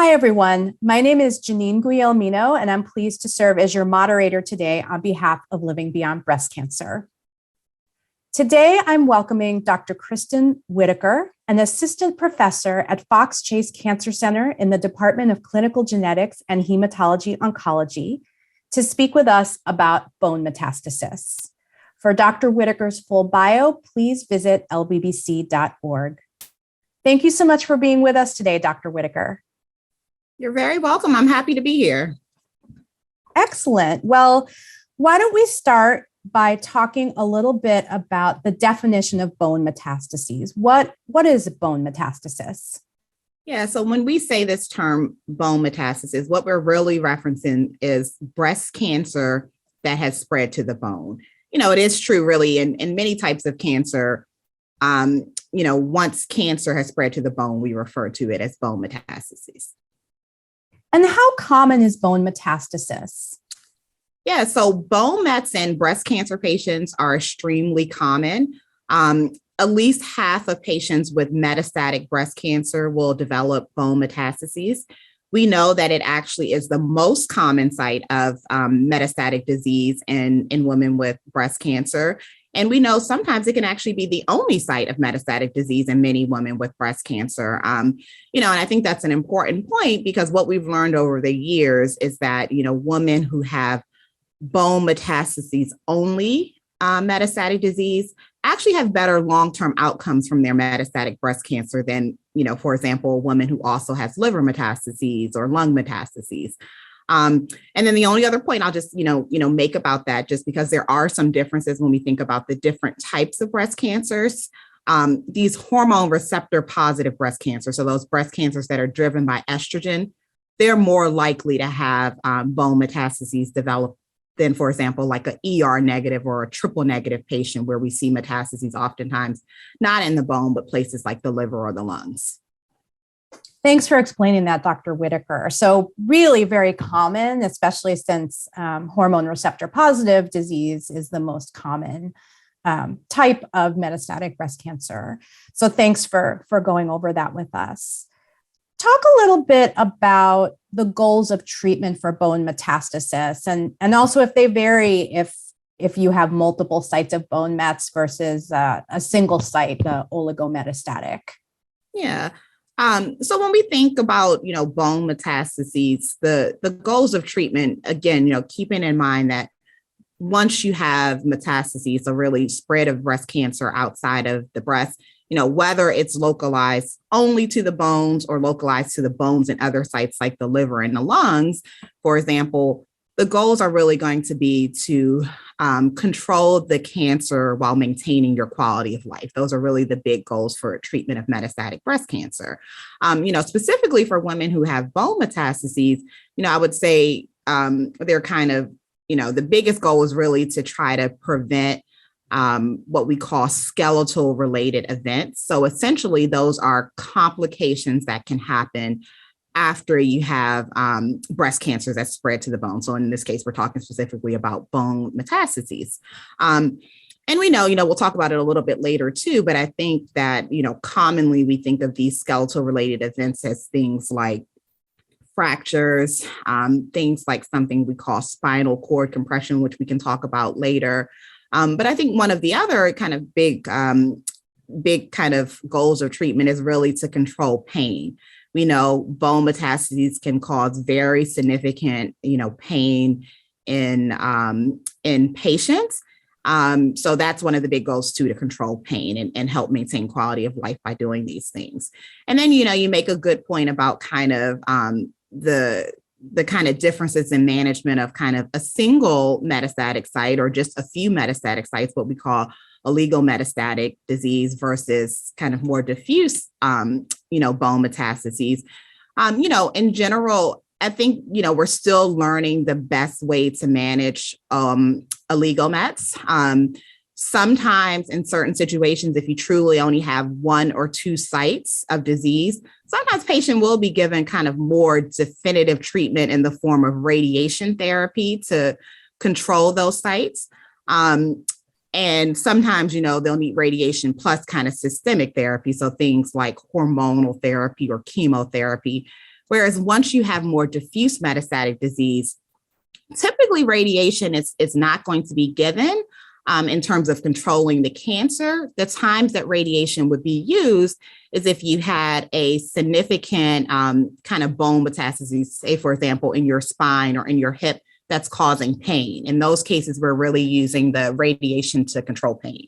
Hi, everyone. My name is Janine Guillermino, and I'm pleased to serve as your moderator today on behalf of Living Beyond Breast Cancer. Today, I'm welcoming Dr. Kristen Whitaker, an assistant professor at Fox Chase Cancer Center in the Department of Clinical Genetics and Hematology Oncology, to speak with us about bone metastasis. For Dr. Whitaker's full bio, please visit lbbc.org. Thank you so much for being with us today, Dr. Whitaker. You're very welcome. I'm happy to be here. Excellent. Well, why don't we start by talking a little bit about the definition of bone metastases? What is bone metastasis? Yeah, so when we say this term bone metastasis, what we're really referencing is breast cancer that has spread to the bone. It is true really in many types of cancer. Once cancer has spread to the bone, we refer to it as bone metastases. And how common is bone metastasis? Yeah, so bone mets in breast cancer patients are extremely common. At least half of patients with metastatic breast cancer will develop bone metastases. We know that it actually is the most common site of metastatic disease in women with breast cancer. And we know sometimes it can actually be the only site of metastatic disease in many women with breast cancer. And I think that's an important point because what we've learned over the years is that, women who have bone metastases only metastatic disease actually have better long-term outcomes from their metastatic breast cancer than, for example, a woman who also has liver metastases or lung metastases. And then the only other point I'll just, make about that, just because there are some differences when we think about the different types of breast cancers, these hormone receptor positive breast cancers, so those breast cancers that are driven by estrogen, they're more likely to have bone metastases develop than, for example, like an ER negative or a triple negative patient where we see metastases oftentimes not in the bone, but places like the liver or the lungs. Thanks for explaining that, Dr. Whitaker. So really very common, especially since hormone receptor positive disease is the most common type of metastatic breast cancer. So thanks for going over that with us. Talk a little bit about the goals of treatment for bone metastasis and also if they vary if you have multiple sites of bone mets versus a single site, the oligometastatic. Yeah. So when we think about, bone metastases, the goals of treatment, again, keeping in mind that once you have metastases, a really spread of breast cancer outside of the breast, whether it's localized only to the bones or localized to the bones and other sites like the liver and the lungs, for example, the goals are really going to be to control the cancer while maintaining your quality of life. Those are really the big goals for treatment of metastatic breast cancer. Specifically for women who have bone metastases, I would say they're kind of, the biggest goal is really to try to prevent what we call skeletal related events. So essentially, those are complications that can happen after you have breast cancer that spread to the bone. So in this case, we're talking specifically about bone metastases. And we know, we'll talk about it a little bit later too, but I think that, commonly we think of these skeletal related events as things like fractures, things like something we call spinal cord compression, which we can talk about later. But I think one of the other kind of big kind of goals of treatment is really to control pain. We know bone metastases can cause very significant, pain in patients. So that's one of the big goals too, to control pain and help maintain quality of life by doing these things. And then, you make a good point about kind of the kind of differences in management of kind of a single metastatic site or just a few metastatic sites, what we call oligometastatic disease versus kind of more diffuse, bone metastases. In general, I think, we're still learning the best way to manage oligomets. Sometimes in certain situations, if you truly only have one or two sites of disease, sometimes patient will be given kind of more definitive treatment in the form of radiation therapy to control those sites. And sometimes, they'll need radiation plus kind of systemic therapy. So things like hormonal therapy or chemotherapy, Whereas once you have more diffuse metastatic disease, typically radiation is not going to be given in terms of controlling the cancer. The times that radiation would be used is if you had a significant kind of bone metastases, say, for example, in your spine or in your hip that's causing pain. In those cases, we're really using the radiation to control pain.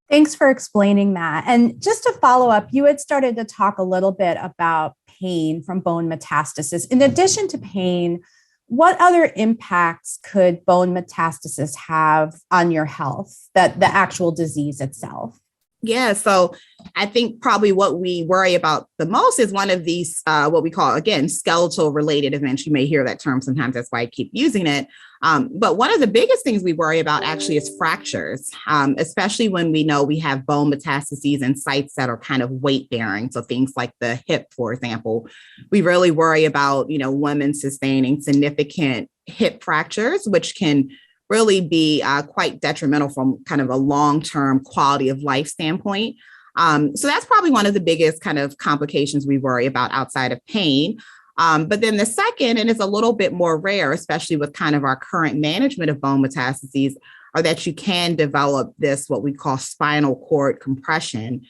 Thanks for explaining that. And just to follow up, you had started to talk a little bit about pain from bone metastasis. In addition to pain, what other impacts could bone metastasis have on your health, that the actual disease itself? Yeah, so I think probably what we worry about the most is one of these, what we call, again, skeletal related events. You may hear that term sometimes. That's why I keep using it. But one of the biggest things we worry about actually is fractures, especially when we know we have bone metastases in sites that are kind of weight bearing. So things like the hip, for example, we really worry about, women sustaining significant hip fractures, which can really be quite detrimental from kind of a long-term quality of life standpoint. So that's probably one of the biggest kind of complications we worry about outside of pain. But then the second, and it's a little bit more rare, especially with kind of our current management of bone metastases, are that you can develop this, what we call spinal cord compression,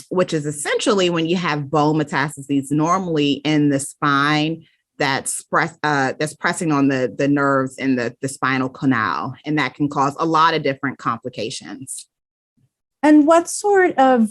which is essentially when you have bone metastases normally in the spine that's pressing on the nerves in the spinal canal. And that can cause a lot of different complications. And what sort of,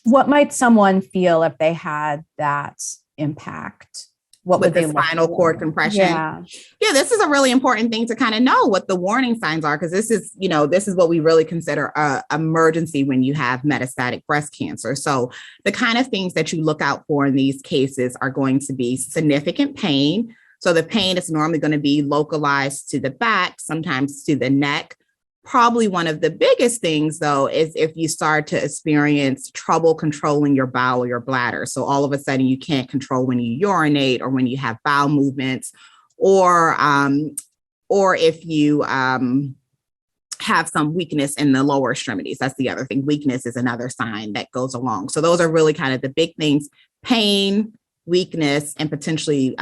what might someone feel if they had that impact? What would they look for? Spinal cord compression. Yeah, this is a really important thing to kind of know what the warning signs are, because this is what we really consider an emergency when you have metastatic breast cancer. So the kind of things that you look out for in these cases are going to be significant pain. So the pain is normally going to be localized to the back, sometimes to the neck. Probably one of the biggest things, though, is if you start to experience trouble controlling your bowel or your bladder. So all of a sudden you can't control when you urinate or when you have bowel movements, or if you have some weakness in the lower extremities. That's the other thing. Weakness is another sign that goes along. So those are really kind of the big things: pain, weakness, and potentially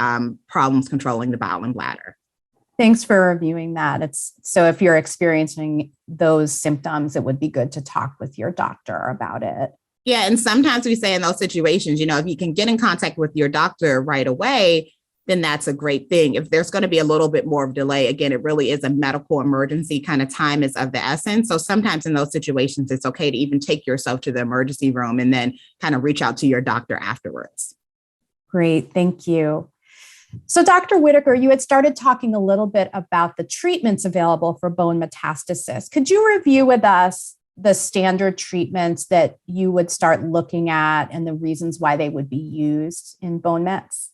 problems controlling the bowel and bladder. Thanks for reviewing that. So if you're experiencing those symptoms, it would be good to talk with your doctor about it. Yeah. And sometimes we say in those situations, if you can get in contact with your doctor right away, then that's a great thing. If there's going to be a little bit more of delay, again, it really is a medical emergency. Kind of time is of the essence. So sometimes in those situations, it's okay to even take yourself to the emergency room and then kind of reach out to your doctor afterwards. Great. Thank you. So Dr. Whitaker, you had started talking a little bit about the treatments available for bone metastasis. Could you review with us the standard treatments that you would start looking at and the reasons why they would be used in bone mets?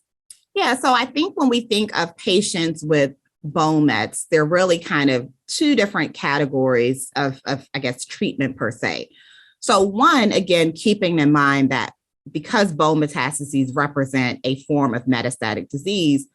Yeah, so I think when we think of patients with bone mets, they're really kind of two different categories of I guess, treatment per se. So one, again, keeping in mind that because bone metastases represent a form of metastatic disease,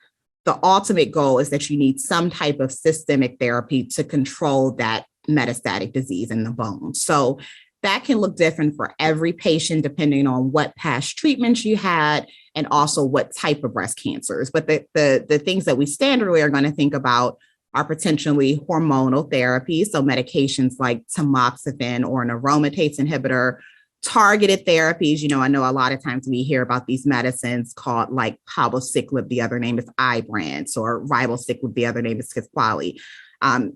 the ultimate goal is that you need some type of systemic therapy to control that metastatic disease in the bone. So that can look different for every patient depending on what past treatments you had and also what type of breast cancers. But the things that we standardly are going to think about are potentially hormonal therapy, so medications like tamoxifen or an aromatase inhibitor. Targeted therapies, I know a lot of times we hear about these medicines called like palbociclib, the other name is Ibrance, or ribociclib, the other name is Kisqali.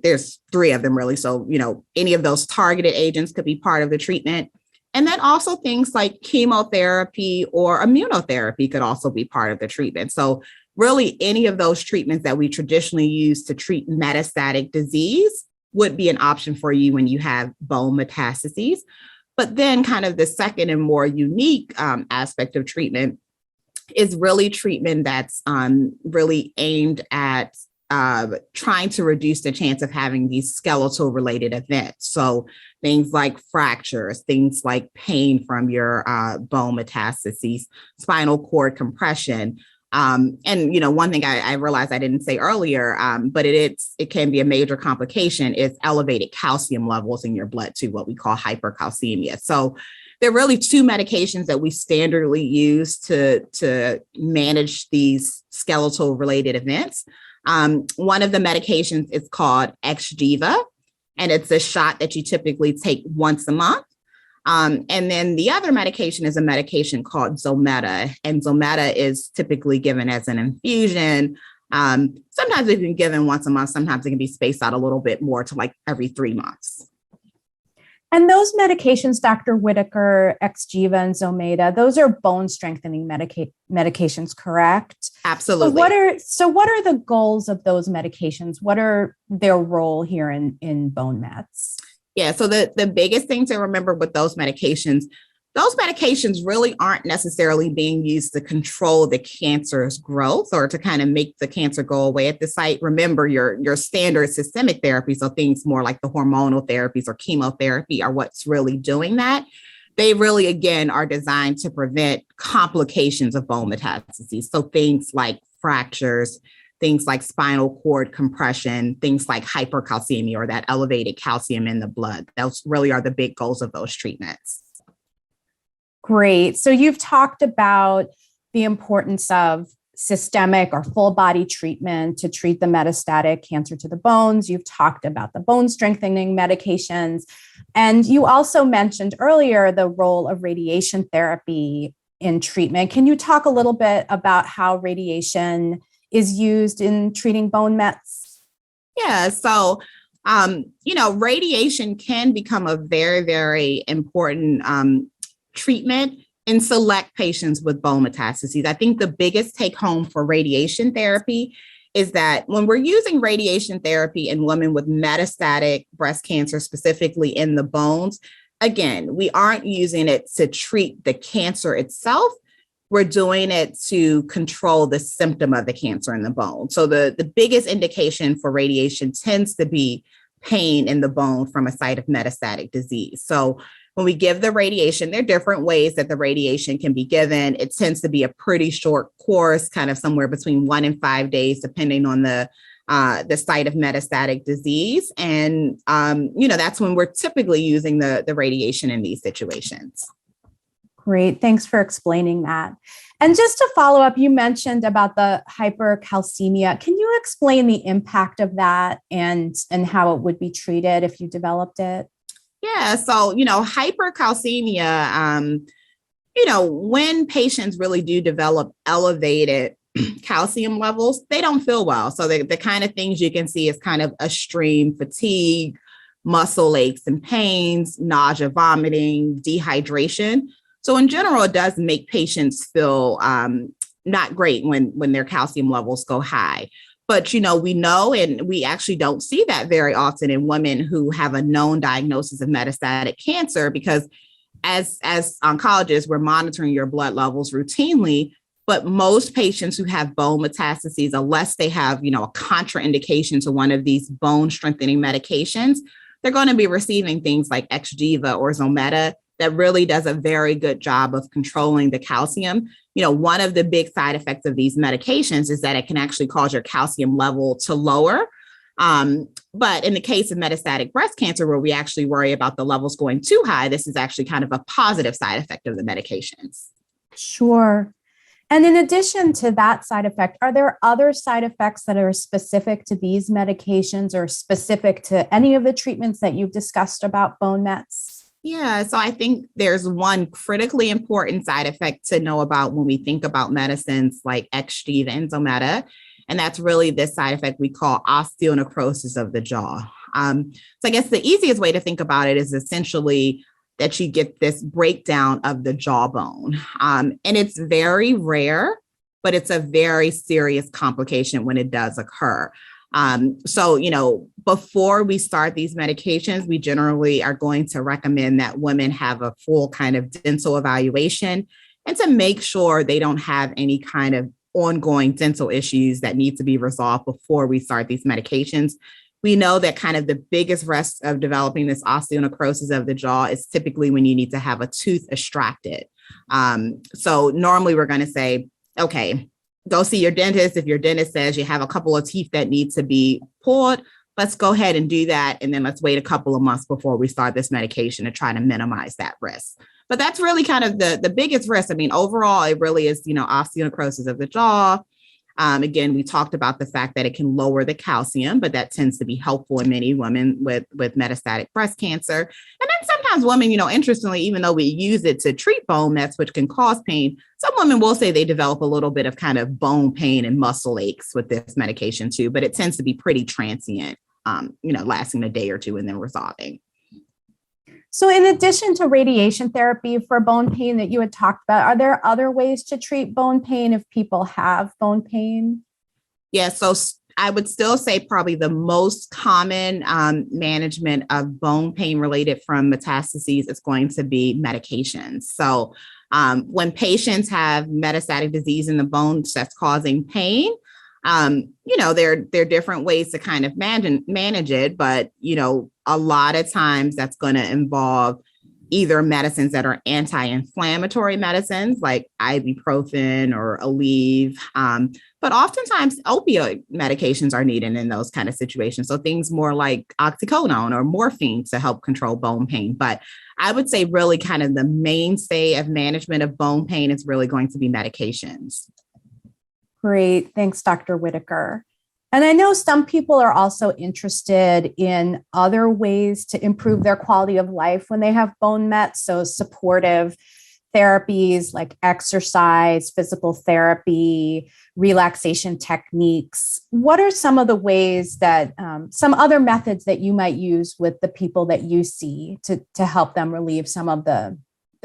There's three of them really. So, any of those targeted agents could be part of the treatment. And then also things like chemotherapy or immunotherapy could also be part of the treatment. So really any of those treatments that we traditionally use to treat metastatic disease would be an option for you when you have bone metastases. But then kind of the second and more unique aspect of treatment is really treatment that's really aimed at trying to reduce the chance of having these skeletal related events. So things like fractures, things like pain from your bone metastases, spinal cord compression, And one thing I realized I didn't say earlier, but it can be a major complication, is elevated calcium levels in your blood too, what we call hypercalcemia. So there are really two medications that we standardly use to manage these skeletal related events. One of the medications is called Xgeva, and it's a shot that you typically take once a month. And then the other medication is a medication called Zometa, and Zometa is typically given as an infusion. Sometimes it can be given once a month. Sometimes it can be spaced out a little bit more to like every 3 months. And those medications, Dr. Whitaker, Xgeva, and Zometa, those are bone strengthening medications, correct? Absolutely. So what are the goals of those medications? What are their role here in bone mets? Yeah, so the biggest thing to remember with those medications really aren't necessarily being used to control the cancer's growth or to kind of make the cancer go away at the site. Remember, your standard systemic therapy, so things more like the hormonal therapies or chemotherapy, are what's really doing that. They really, again, are designed to prevent complications of bone metastases. So things like fractures, things like spinal cord compression, things like hypercalcemia or that elevated calcium in the blood. Those really are the big goals of those treatments. Great. So you've talked about the importance of systemic or full body treatment to treat the metastatic cancer to the bones. You've talked about the bone strengthening medications. And you also mentioned earlier the role of radiation therapy in treatment. Can you talk a little bit about how radiation is used in treating bone mets? Yeah. So, radiation can become a very, very important treatment in select patients with bone metastases. I think the biggest take home for radiation therapy is that when we're using radiation therapy in women with metastatic breast cancer, specifically in the bones, again, we aren't using it to treat the cancer itself. We're doing it to control the symptom of the cancer in the bone. So the biggest indication for radiation tends to be pain in the bone from a site of metastatic disease. So when we give the radiation, there are different ways that the radiation can be given. It tends to be a pretty short course, kind of somewhere between 1 and 5 days, depending on the site of metastatic disease. And, that's when we're typically using the radiation in these situations. Great. Thanks for explaining that. And just to follow up, you mentioned about the hypercalcemia. Can you explain the impact of that and how it would be treated if you developed it? Yeah. So, hypercalcemia, when patients really do develop elevated calcium levels, they don't feel well. So the kind of things you can see is kind of extreme fatigue, muscle aches and pains, nausea, vomiting, dehydration. So in general, it does make patients feel not great when their calcium levels go high. But, we know, and we actually don't see that very often in women who have a known diagnosis of metastatic cancer, because as oncologists, we're monitoring your blood levels routinely. But most patients who have bone metastases, unless they have, a contraindication to one of these bone strengthening medications, they're going to be receiving things like Xgeva or Zometa that really does a very good job of controlling the calcium. One of the big side effects of these medications is that it can actually cause your calcium level to lower. But in the case of metastatic breast cancer, where we actually worry about the levels going too high, this is actually kind of a positive side effect of the medications. Sure. And in addition to that side effect, are there other side effects that are specific to these medications or specific to any of the treatments that you've discussed about bone mets? Yeah, so I think there's one critically important side effect to know about when we think about medicines like Xgeva and Zometa, and that's really this side effect we call osteonecrosis of the jaw. So I guess the easiest way to think about it is essentially that you get this breakdown of the jawbone, and it's very rare, but it's a very serious complication when it does occur. So, before we start these medications, we generally are going to recommend that women have a full kind of dental evaluation and to make sure they don't have any kind of ongoing dental issues that need to be resolved before we start these medications. We know that kind of the biggest risk of developing this osteonecrosis of the jaw is typically when you need to have a tooth extracted. So normally we're going to say, okay, go see your dentist. If your dentist says you have a couple of teeth that need to be pulled, let's go ahead and do that. And then let's wait a couple of months before we start this medication to try to minimize that risk. But that's really kind of the biggest risk. I mean, overall, it really is, osteonecrosis of the jaw. Again, we talked about the fact that it can lower the calcium, but that tends to be helpful in many women with metastatic breast cancer. And then sometimes women, interestingly, even though we use it to treat bone mets, which can cause pain, some women will say they develop a little bit of kind of bone pain and muscle aches with this medication too, but it tends to be pretty transient, lasting a day or two and then resolving. So in addition to radiation therapy for bone pain that you had talked about, are there other ways to treat bone pain if people have bone pain? Yeah, so I would still say probably the most common management of bone pain related from metastases is going to be medications. So when patients have metastatic disease in the bones that's causing pain, there are different ways to kind of manage it, but, a lot of times that's going to involve either medicines that are anti-inflammatory medicines like ibuprofen or Aleve, but oftentimes opioid medications are needed in those kind of situations. So things more like oxycodone or morphine to help control bone pain. But I would say really kind of the mainstay of management of bone pain is really going to be medications. Great. Thanks, Dr. Whitaker. And I know some people are also interested in other ways to improve their quality of life when they have bone mets. So supportive therapies like exercise, physical therapy, relaxation techniques. What are some of the ways that, some other methods that you might use with the people that you see to help them relieve some of the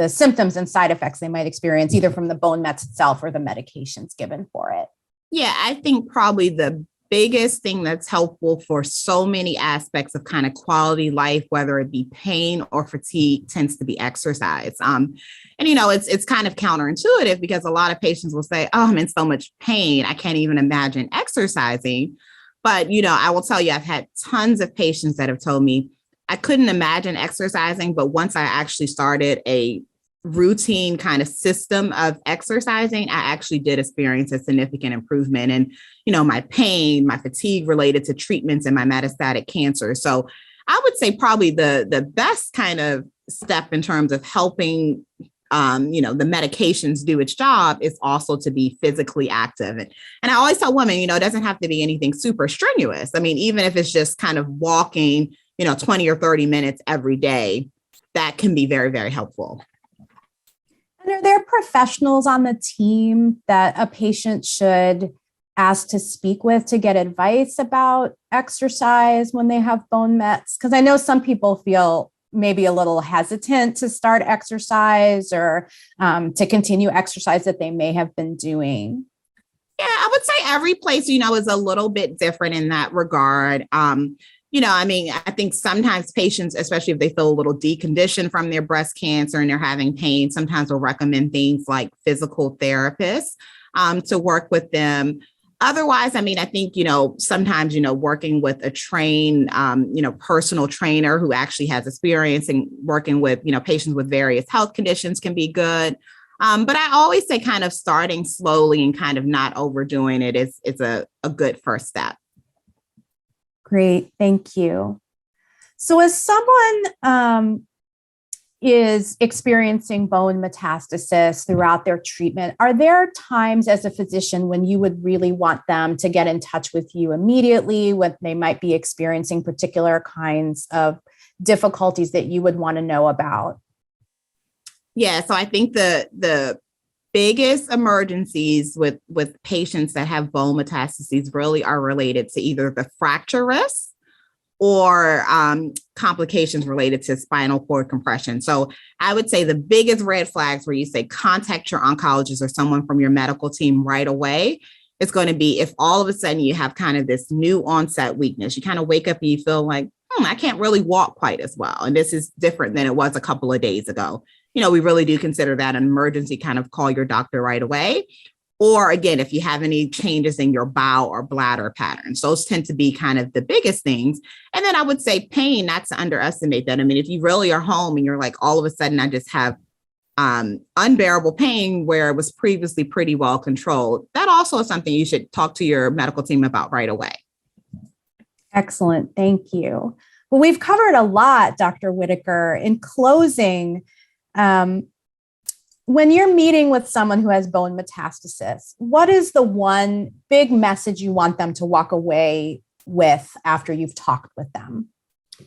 symptoms and side effects they might experience either from the bone mets itself or the medications given for it? Yeah, I think probably the biggest thing that's helpful for so many aspects of kind of quality life, whether it be pain or fatigue, tends to be exercise. It's kind of counterintuitive because a lot of patients will say, oh, I'm in so much pain, I can't even imagine exercising. But, I will tell you, I've had tons of patients that have told me I couldn't imagine exercising, but once I actually started a routine kind of system of exercising, I actually did experience a significant improvement in, my pain, my fatigue related to treatments and my metastatic cancer. So I would say probably the best kind of step in terms of helping, the medications do its job is also to be physically active. And I always tell women, it doesn't have to be anything super strenuous. I mean, even if it's just kind of walking, 20 or 30 minutes every day, that can be very, very helpful. And are there professionals on the team that a patient should ask to speak with to get advice about exercise when they have bone mets? Because I know some people feel maybe a little hesitant to start exercise or to continue exercise that they may have been doing. Yeah, I would say every place, is a little bit different in that regard. I think sometimes patients, especially if they feel a little deconditioned from their breast cancer and they're having pain, sometimes we'll recommend things like physical therapists to work with them. Otherwise, I think, sometimes, working with a trained, personal trainer who actually has experience in working with, patients with various health conditions can be good. But I always say kind of starting slowly and kind of not overdoing it is a good first step. Great. Thank you. So as someone is experiencing bone metastasis throughout their treatment, are there times as a physician when you would really want them to get in touch with you immediately when they might be experiencing particular kinds of difficulties that you would want to know about? Yeah, so I think the biggest emergencies with patients that have bone metastases really are related to either the fracture risk or complications related to spinal cord compression. So I would say the biggest red flags where you say contact your oncologist or someone from your medical team right away is going to be if all of a sudden you have kind of this new onset weakness. You kind of wake up and you feel like, I can't really walk quite as well. And this is different than it was a couple of days ago. We really do consider that an emergency, kind of call your doctor right away. Or again, if you have any changes in your bowel or bladder patterns, those tend to be kind of the biggest things. And then I would say pain, not to underestimate that. If you really are home and you're like, all of a sudden, I just have unbearable pain where it was previously pretty well controlled, that also is something you should talk to your medical team about right away. Excellent. Thank you. Well, we've covered a lot, Dr. Whitaker. In closing, when you're meeting with someone who has bone metastasis, what is the one big message you want them to walk away with after you've talked with them?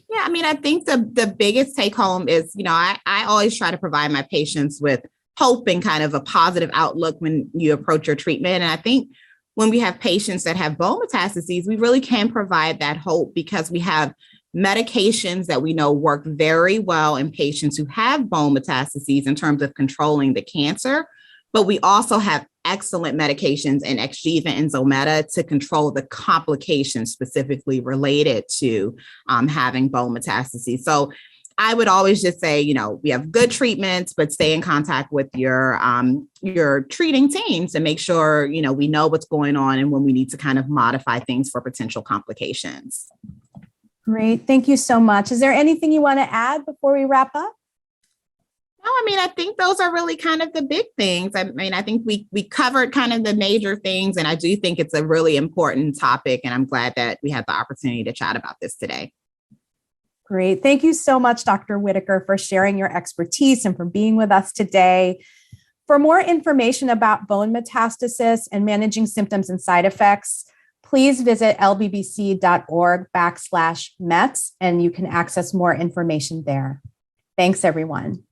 Yeah, I mean, I think the biggest take home is, I always try to provide my patients with hope and kind of a positive outlook when you approach your treatment. And I think when we have patients that have bone metastases, we really can provide that hope because we have medications that we know work very well in patients who have bone metastases in terms of controlling the cancer. But we also have excellent medications in Xgeva and Zometa to control the complications specifically related to having bone metastases. So I would always just say, we have good treatments, but stay in contact with your treating teams to make sure, we know what's going on and when we need to kind of modify things for potential complications. Great. Thank you so much. Is there anything you want to add before we wrap up? No, I mean, I think those are really kind of the big things. I mean, I think we covered kind of the major things, and I do think it's a really important topic, and I'm glad that we had the opportunity to chat about this today. Great. Thank you so much, Dr. Whitaker, for sharing your expertise and for being with us today. For more information about bone metastasis and managing symptoms and side effects, please visit lbbc.org/mets, and you can access more information there. Thanks, everyone.